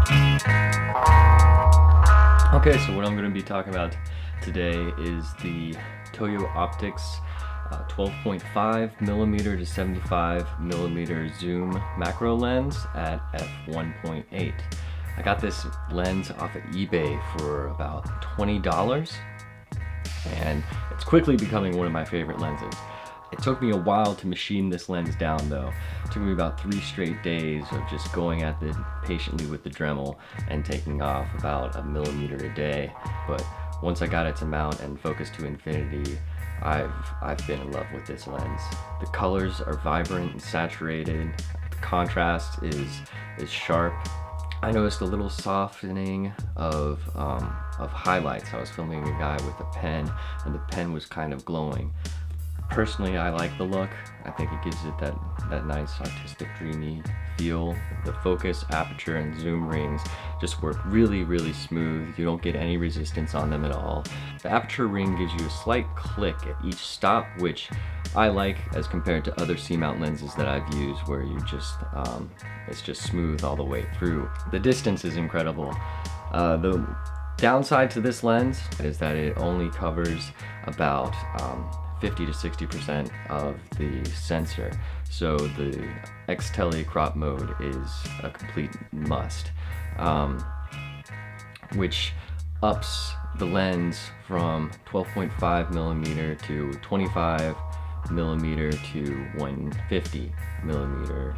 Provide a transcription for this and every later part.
Okay, so what I'm going to be talking about today is the Toyo Optics 12.5 millimeter to 75 millimeter zoom macro lens at f1.8. I got this lens off of eBay for about $20, and it's quickly becoming one of my favorite lenses. It took me a while to machine this lens down though. It took me about 3 straight days of just going at it patiently with the Dremel and taking off about a millimeter a day. But once I got it to mount and focus to infinity, I've been in love with this lens. The colors are vibrant and saturated. The contrast is sharp. I noticed a little softening of highlights. I was filming a guy with a pen, and the pen was kind of glowing. Personally, I like the look. I think it gives it that nice artistic, dreamy feel. The focus, aperture, and zoom rings just work really smooth. You don't get any resistance on them at all. The aperture ring gives you a slight click at each stop, which I like as compared to other C-mount lenses that I've used where you just it's just smooth all the way through. The distance is incredible. The downside to this lens is that it only covers about 50 to 60% of the sensor. So the X-Tele crop mode is a complete must, which ups the lens from 12.5 millimeter to 25 millimeter to 150 millimeter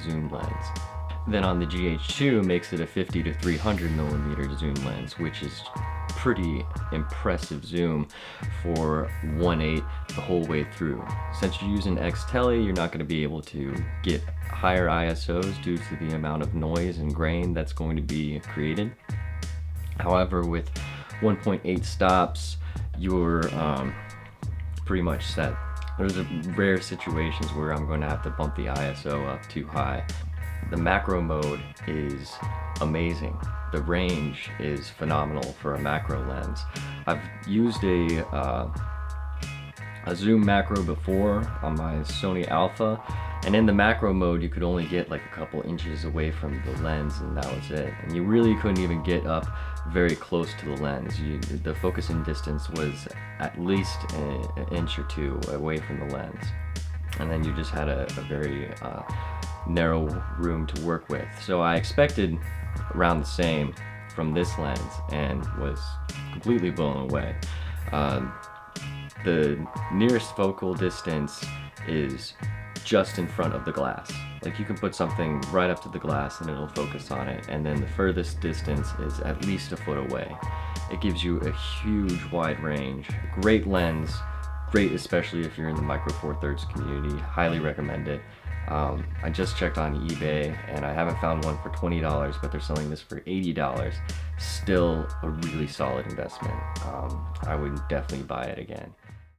zoom lens. Then on the GH2 makes it a 50 to 300 millimeter zoom lens, which is pretty impressive zoom for 1.8 the whole way through. Since you're using X-Tele, you're not going to be able to get higher ISOs due to the amount of noise and grain that's going to be created. However, with 1.8 stops, you're pretty much set. There's rare situations where I'm going to have to bump the ISO up too high. The macro mode is amazing. The range is phenomenal for a macro lens. I've used a zoom macro before on my Sony Alpha, and in the macro mode you could only get like a couple inches away from the lens, and that was it. And you really couldn't even get up very close to the lens. The focusing distance was at least an inch or two away from the lens, and then you just had a very narrow room to work with. So I expected around the same from this lens and was completely blown away. The nearest focal distance is just in front of the glass. Like, you can put something right up to the glass and it'll focus on it, and then the furthest distance is at least a foot away. It gives you a huge wide range. Great lens, great especially if you're in the Micro Four Thirds community. Highly recommend it. I just checked on eBay and I haven't found one for $20, but they're selling this for $80. Still a really solid investment. I would definitely buy it again.